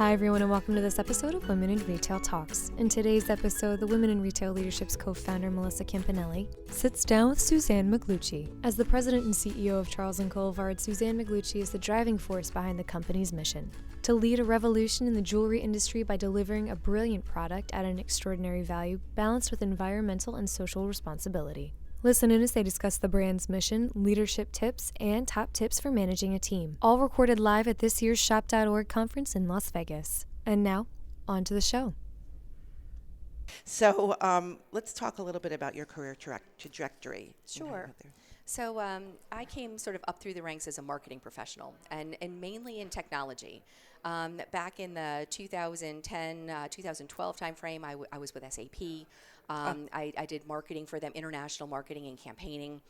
Hi everyone, and welcome to this episode of Women in Retail Talks. In today's episode, the Women in Retail Leadership's co-founder, Melissa Campanelli, sits down with Suzanne Maglucci. As the president and CEO of Charles & Colvard, Suzanne Maglucci is the driving force behind the company's mission: to lead a revolution in the jewelry industry by delivering a brilliant product at an extraordinary value, balanced with environmental and social responsibility. Listen in as they discuss the brand's mission, leadership tips, and top tips for managing a team. All recorded live at this year's Shop.org conference in Las Vegas. And now, on to the show. So let's talk a little bit about your career trajectory. Sure. So I came sort of up through the ranks as a marketing professional, and mainly in technology. Back in the 2010, 2012 timeframe, I was with SAP. I did marketing for them, international marketing and campaigning.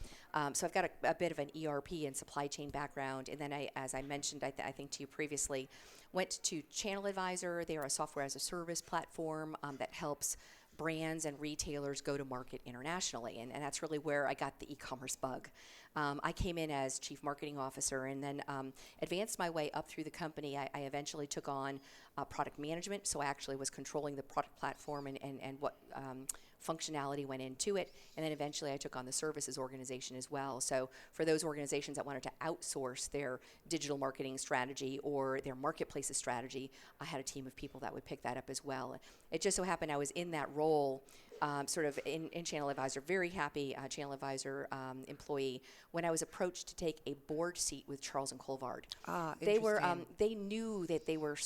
So I've got a bit of an ERP and supply chain background. And then as I mentioned, I think to you previously, went to Channel Advisor. They are a software as a service platform that helps brands and retailers go to market internationally. And that's really where I got the e-commerce bug. I came in as chief marketing officer and then advanced my way up through the company. I eventually took on product management. So I actually was controlling the product platform and what functionality went into it. And then eventually I took on the services organization as well. So for those organizations that wanted to outsource their digital marketing strategy or their marketplaces strategy, I had a team of people that would pick that up as well. It just so happened I was in that role sort of in Channel Advisor, very happy Channel Advisor employee, when I was approached to take a board seat with Charles & Colvard. They knew that they were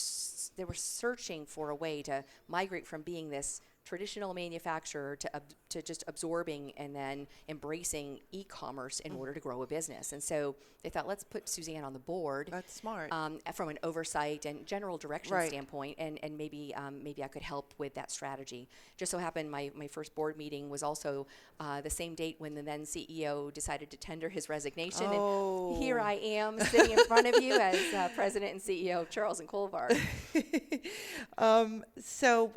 searching for a way to migrate from being this traditional manufacturer to just absorbing and then embracing e-commerce in order to grow a business. And so they thought, let's put Suzanne on the board. That's smart. From an oversight and general direction standpoint, and maybe I could help with that strategy. Just so happened my first board meeting was also the same date when the then CEO decided to tender his resignation. And here I am sitting in front of you as president and CEO of Charles & Colvard. So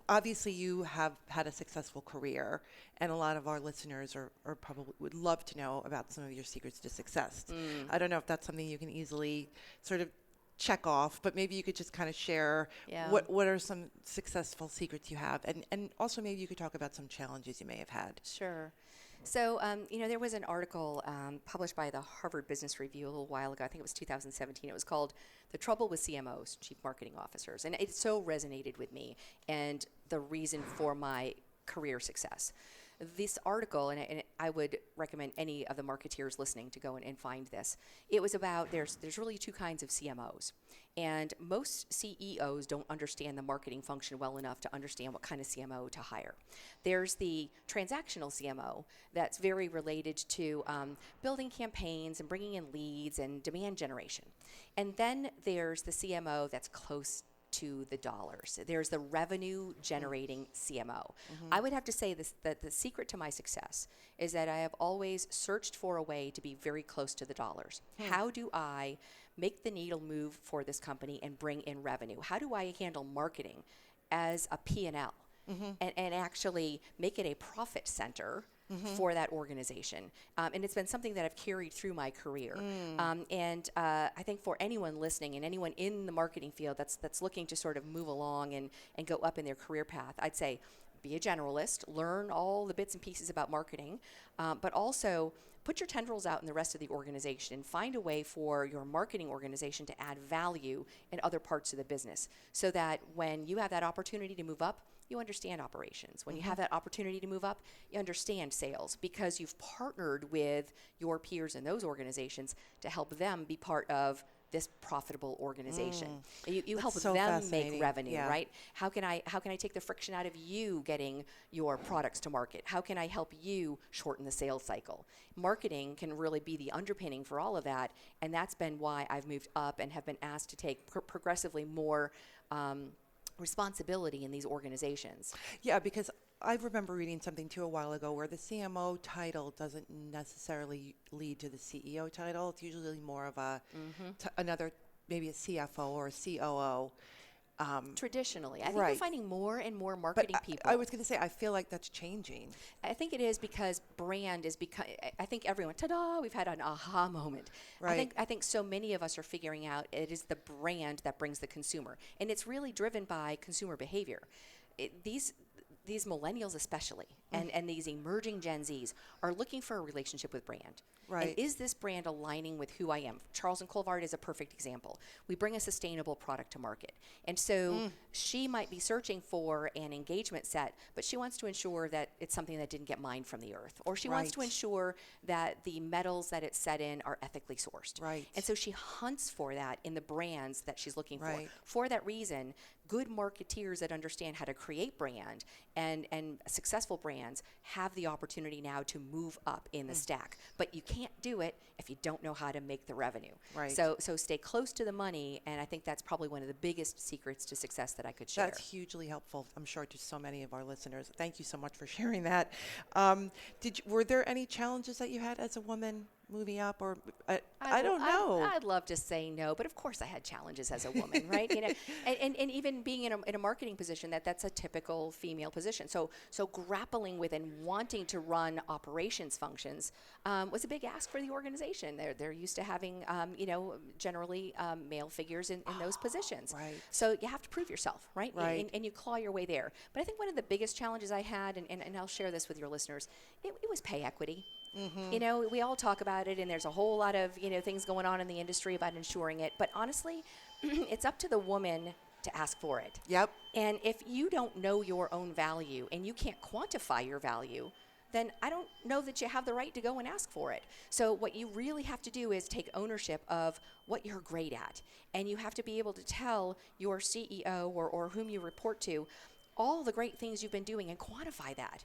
obviously you have had a successful career, and a lot of our listeners are probably would love to know about some of your secrets to success. I don't know if that's something you can easily sort of check off, but maybe you could just kind of share what are some successful secrets you have, and also maybe you could talk about some challenges you may have had. Sure. So, there was an article published by the Harvard Business Review a little while ago. I think it was 2017. It was called "The Trouble with CMOs, Chief Marketing Officers." And it so resonated with me and the reason for my career success. This article, and I would recommend any of the marketeers listening to go and find this. It was about there's really two kinds of CMOs. And most CEOs don't understand the marketing function well enough to understand what kind of CMO to hire. There's the transactional CMO that's very related to building campaigns and bringing in leads and demand generation. And then there's the CMO that's close to the dollars. There's the revenue generating CMO. I would have to say that the secret to my success is that I have always searched for a way to be very close to the dollars. How do I make the needle move for this company and bring in revenue? How do I handle marketing as a P&L and actually make it a profit center for that organization? And it's been something that I've carried through my career. And I think for anyone listening and anyone in the marketing field that's looking to sort of move along and go up in their career path, I'd say be a generalist, learn all the bits and pieces about marketing, but also put your tendrils out in the rest of the organization and find a way for your marketing organization to add value in other parts of the business so that when you have that opportunity to move up, you understand operations. When you have that opportunity to move up, you understand sales because you've partnered with your peers in those organizations to help them be part of this profitable organization. You help so them make revenue, right? How can I take the friction out of you getting your products to market? How can I help you shorten the sales cycle? Marketing can really be the underpinning for all of that, and that's been why I've moved up and have been asked to take progressively more responsibility in these organizations. Yeah, because I remember reading something too a while ago where the CMO title doesn't necessarily lead to the CEO title. It's usually more of another, maybe a CFO or a COO. Traditionally. I think we're finding more and more marketing people. I was going to say, I feel like that's changing. I think it is because brand is I think everyone, ta-da, we've had an aha moment. Right. I think so many of us are figuring out it is the brand that brings the consumer. And it's really driven by consumer behavior. These millennials especially, and these emerging Gen Zs are looking for a relationship with brand. Right. And is this brand aligning with who I am? Charles & Colvard is a perfect example. We bring a sustainable product to market. And so she might be searching for an engagement set, but she wants to ensure that it's something that didn't get mined from the earth. Or she wants to ensure that the metals that it's set in are ethically sourced. Right. And so she hunts for that in the brands that she's looking for. Right. For that reason, good marketeers that understand how to create brand and successful brands have the opportunity now to move up in the stack. But you can't do it if you don't know how to make the revenue. Right. So stay close to the money, and I think that's probably one of the biggest secrets to success that I could share. That's hugely helpful, I'm sure, to so many of our listeners. Thank you so much for sharing that. Were there any challenges that you had as a woman moving up, or I don't know. I'd love to say no, but of course I had challenges as a woman, right? You know, and even being in a marketing position, that's a typical female position. So grappling with and wanting to run operations functions was a big ask for the organization. They're used to having generally male figures in those positions. Right. So you have to prove yourself, right? Right. And you claw your way there. But I think one of the biggest challenges I had, and I'll share this with your listeners, it was pay equity. Mm-hmm. You know, we all talk about it, and there's a whole lot of things going on in the industry about ensuring it. But honestly, it's up to the woman to ask for it. Yep. And if you don't know your own value and you can't quantify your value, then I don't know that you have the right to go and ask for it. So what you really have to do is take ownership of what you're great at. And you have to be able to tell your CEO or whom you report to all the great things you've been doing and quantify that.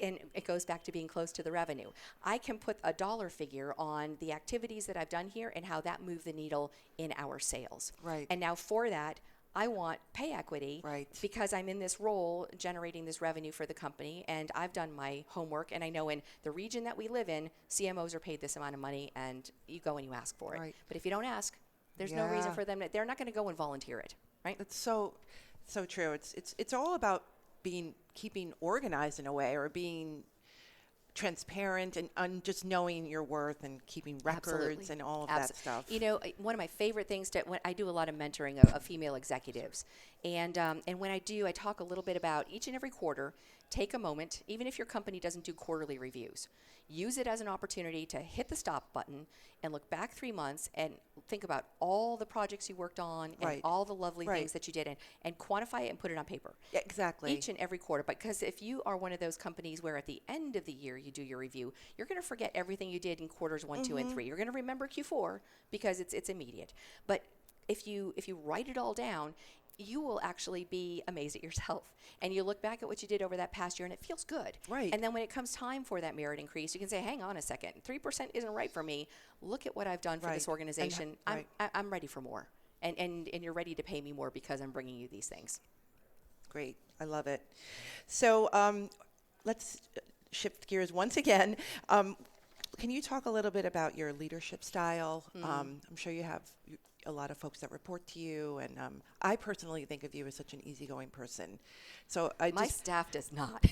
And it goes back to being close to the revenue. I can put a dollar figure on the activities that I've done here and how that moved the needle in our sales. Right. And now for that, I want pay equity, right, because I'm in this role generating this revenue for the company, and I've done my homework, and I know in the region that we live in, CMOs are paid this amount of money, and you go and you ask for it. Right. But if you don't ask, there's no reason for them they're not going to go and volunteer it, right? It's so true. It's all about keeping organized in a way, or being transparent and just knowing your worth and keeping records. Absolutely. And all of that stuff. You know, one of my favorite things when I do a lot of mentoring of female executives, and when I do, I talk a little bit about each and every quarter. Take a moment, even if your company doesn't do quarterly reviews, use it as an opportunity to hit the stop button and look back 3 months and think about all the projects you worked on and all the lovely things that you did, and quantify it and put it on paper. Yeah, exactly. Each and every quarter. Because if you are one of those companies where at the end of the year you do your review, you're going to forget everything you did in quarters 1, 2, and 3. You're going to remember Q4 because it's immediate. But if you write it all down, you will actually be amazed at yourself. And you look back at what you did over that past year, and it feels good. Right. And then when it comes time for that merit increase, you can say, hang on a second, 3% isn't right for me. Look at what I've done for this organization. I'm ready for more. And you're ready to pay me more because I'm bringing you these things. Great. I love it. So let's shift gears once again. Can you talk a little bit about your leadership style? I'm sure you have a lot of folks that report to you, and I personally think of you as such an easy-going person. So my staff does not.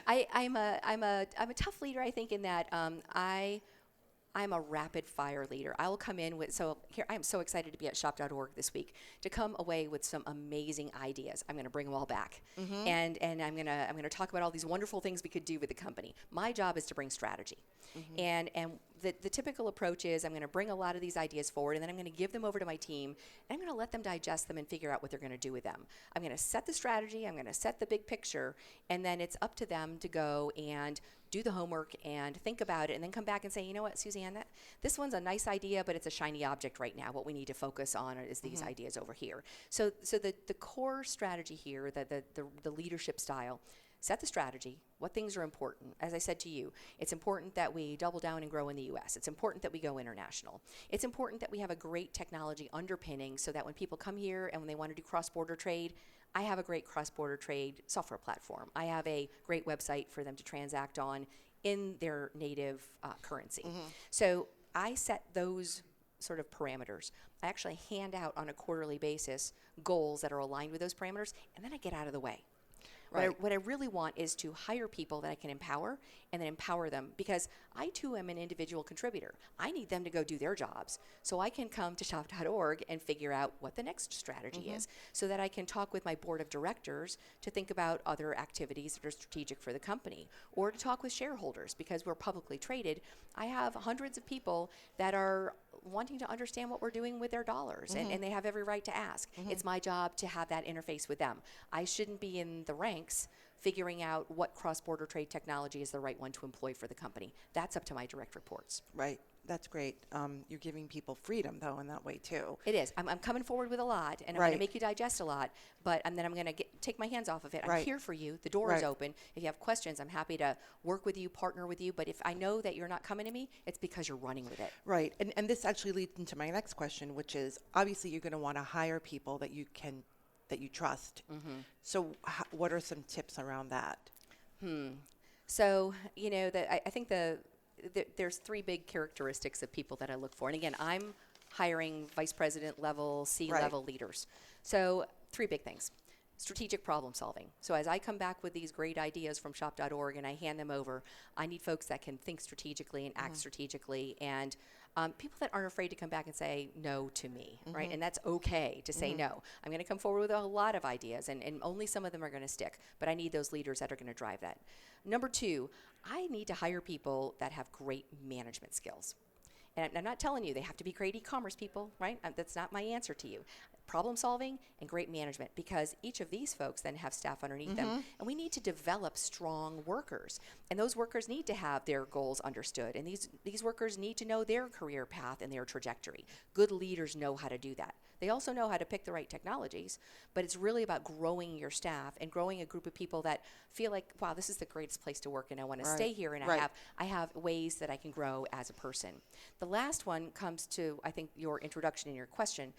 I'm a tough leader, I think, in that I'm a rapid fire leader. I will come in with, I am so excited to be at shop.org this week to come away with some amazing ideas. I'm going to bring them all back. And I'm going to talk about all these wonderful things we could do with the company. My job is to bring strategy. And the typical approach is I'm going to bring a lot of these ideas forward, and then I'm going to give them over to my team, and I'm going to let them digest them and figure out what they're going to do with them. I'm going to set the strategy, I'm going to set the big picture, and then it's up to them to go and do the homework and think about it, and then come back and say, you know what, Suzanne, this one's a nice idea, but it's a shiny object right now. What we need to focus on is these ideas over here. So the core strategy here, the leadership style, set the strategy, what things are important. As I said to you, it's important that we double down and grow in the U.S. It's important that we go international. It's important that we have a great technology underpinning so that when people come here and when they want to do cross-border trade, I have a great cross-border trade software platform. I have a great website for them to transact on in their native currency. So I set those sort of parameters. I actually hand out on a quarterly basis goals that are aligned with those parameters, and then I get out of the way. Right. What I really want is to hire people that I can empower and then empower them, because I too am an individual contributor. I need them to go do their jobs so I can come to shop.org and figure out what the next strategy is, so that I can talk with my board of directors to think about other activities that are strategic for the company, or to talk with shareholders. Because we're publicly traded, I have hundreds of people that are wanting to understand what we're doing with their dollars, and they have every right to ask. It's my job to have that interface with them. I shouldn't be in the ranks figuring out what cross-border trade technology is the right one to employ for the company. That's up to my direct reports. Right. That's great. You're giving people freedom, though, in that way, too. It is. I'm coming forward with a lot, and I'm Right. going to make you digest a lot, but then I'm going to take my hands off of it. I'm Right. here for you. The door is Right. open. If you have questions, I'm happy to work with you, partner with you. But if I know that you're not coming to me, it's because you're running with it. Right. And this actually leads into my next question, which is, obviously you're going to want to hire people that you trust. So what are some tips around that? So, I think there's three big characteristics of people that I look for. And again, I'm hiring vice president level, C-level leaders. So 3 big things. Strategic problem solving. So as I come back with these great ideas from shop.org and I hand them over, I need folks that can think strategically and act strategically, and people that aren't afraid to come back and say no to me, right? And that's okay to say no. I'm going to come forward with a lot of ideas, and only some of them are going to stick, but I need those leaders that are going to drive that. Number 2, I need to hire people that have great management skills. And I'm not telling you they have to be great e-commerce people, right? That's not my answer to you. Problem solving and great management, because each of these folks then have staff underneath them, and we need to develop strong workers, and those workers need to have their goals understood, and these workers need to know their career path and their trajectory. Good leaders know how to do that. They also know how to pick the right technologies, but it's really about growing your staff and growing a group of people that feel like, wow, this is the greatest place to work, and I want to stay here, and I have ways that I can grow as a person. The last one comes to, I think, your introduction and your question.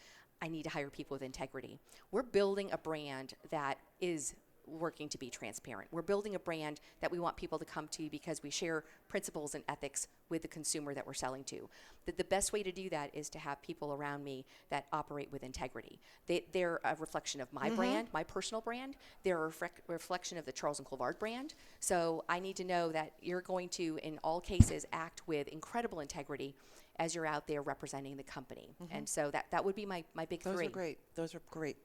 I need to hire people with integrity. We're building a brand that is working to be transparent. We're building a brand that we want people to come to because we share principles and ethics with the consumer that we're selling to. The best way to do that is to have people around me that operate with integrity. They're a reflection of my brand, my personal brand. They're a reflection of the Charles & Colvard brand. So I need to know that you're going to, in all cases, act with incredible integrity as you're out there representing the company. And so that would be my big 3. Those are great.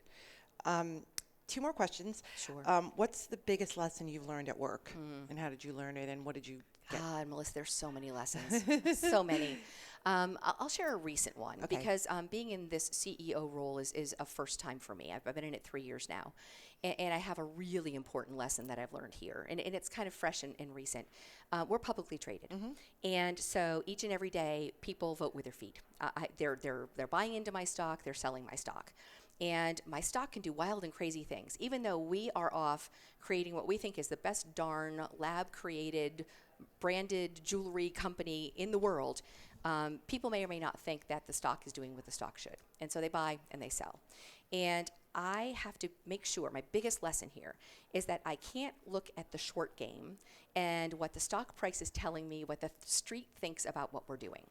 2 more questions. Sure. What's the biggest lesson you've learned at work, and how did you learn it, and what did you get? God, Melissa, there's so many lessons, so many. I'll share a recent one, because being in this CEO role is a first time for me. I've been in it 3 years now, and I have a really important lesson that I've learned here, and it's kind of fresh and recent. We're publicly traded, and so each and every day, people vote with their feet. They're buying into my stock, they're selling my stock. And my stock can do wild and crazy things. Even though we are off creating what we think is the best darn lab-created, branded jewelry company in the world, people may or may not think that the stock is doing what the stock should. And so they buy and they sell. And I have to make sure, my biggest lesson here is that I can't look at the short game and what the stock price is telling me, what the street thinks about what we're doing.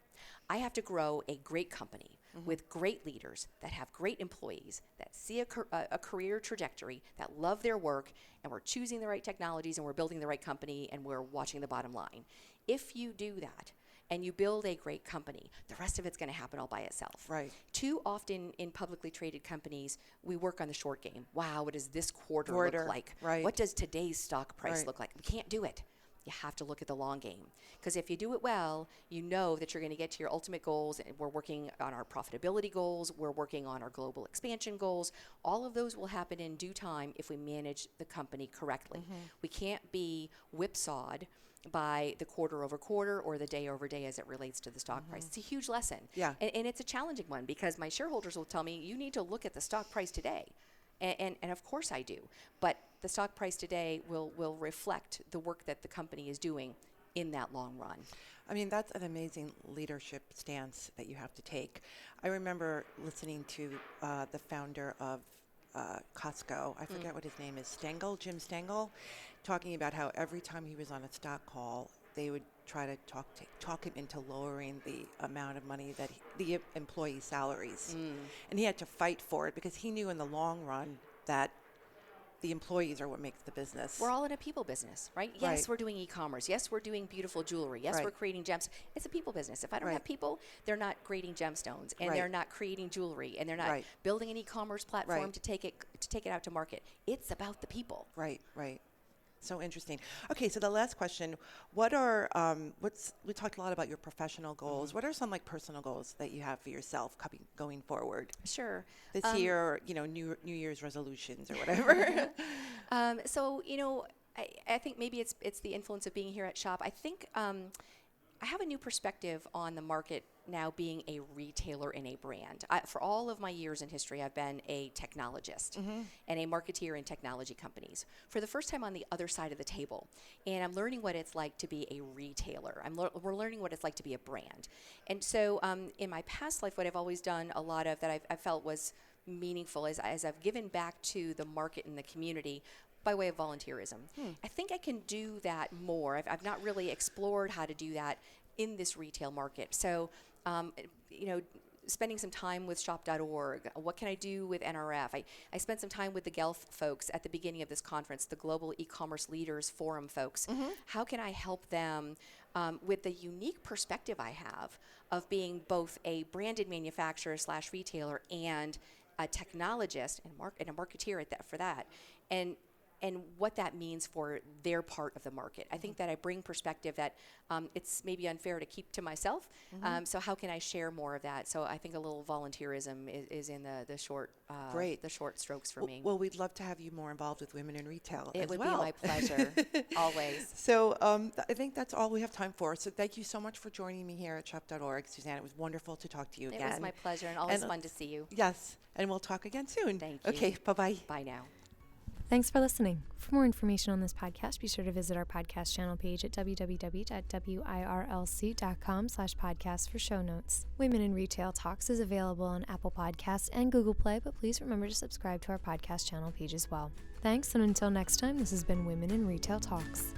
I have to grow a great company with great leaders that have great employees, that see a career trajectory, that love their work, and we're choosing the right technologies, and we're building the right company, and we're watching the bottom line. If you do that, and you build a great company, the rest of it's going to happen all by itself. Right. Too often in publicly traded companies, we work on the short game. Wow, what does this quarter look like? Right. What does today's stock price look like? We can't do it. You have to look at the long game. Because if you do it well, you know that you're going to get to your ultimate goals. And we're working on our profitability goals. We're working on our global expansion goals. All of those will happen in due time if we manage the company correctly. We can't be whipsawed by the quarter over quarter or the day over day as it relates to the stock price. It's a huge lesson. Yeah. And it's a challenging one, because my shareholders will tell me, you need to look at the stock price today. And of course I do. But the stock price today will reflect the work that the company is doing in that long run. I mean, that's an amazing leadership stance that you have to take. I remember listening to the founder of Costco, I forget what his name is, Jim Stengel, talking about how every time he was on a stock call, they would try to talk him into lowering the amount of money that the employee salaries. And he had to fight for it because he knew in the long run that the employees are what makes the business. We're all in a people business, right? Yes, we're doing e-commerce. Yes, we're doing beautiful jewelry. Yes, we're creating gems. It's a people business. If I don't have people, they're not creating gemstones, and they're not creating jewelry, and they're not building an e-commerce platform to take it out to market. It's about the people. Right. So interesting. Okay, so the last question: what are we talked a lot about your professional goals. What are some like personal goals that you have for yourself going forward? Sure. This year, or, New Year's resolutions or whatever. So I think maybe it's the influence of being here at Shop. I think I have a new perspective on the market now being a retailer and a brand. For all of my years in history, I've been a technologist and a marketeer in technology companies. For the first time on the other side of the table, and I'm learning what it's like to be a retailer. We're learning what it's like to be a brand. And so in my past life, what I've always done a lot of that I felt was meaningful is as I've given back to the market and the community by way of volunteerism. I think I can do that more. I've not really explored how to do that in this retail market. So, spending some time with shop.org. What can I do with NRF? I spent some time with the Guelph folks at the beginning of this conference, the Global E-commerce Leaders Forum folks. How can I help them with the unique perspective I have of being both a branded manufacturer / retailer and a technologist and a marketeer for that, and what that means for their part of the market. I think that I bring perspective that it's maybe unfair to keep to myself. So how can I share more of that? So I think a little volunteerism is in the short the short strokes for me. Well, we'd love to have you more involved with women in retail. It would be my pleasure, always. So I think that's all we have time for. So thank you so much for joining me here at shop.org, Suzanne. It was wonderful to talk to you again. It was my pleasure, and always fun to see you. Yes, and we'll talk again soon. Thank you. Okay, bye-bye. Bye now. Thanks for listening. For more information on this podcast, be sure to visit our podcast channel page at www.wirlc.com/podcast for show notes. Women in Retail Talks is available on Apple Podcasts and Google Play, but please remember to subscribe to our podcast channel page as well. Thanks, and until next time, this has been Women in Retail Talks.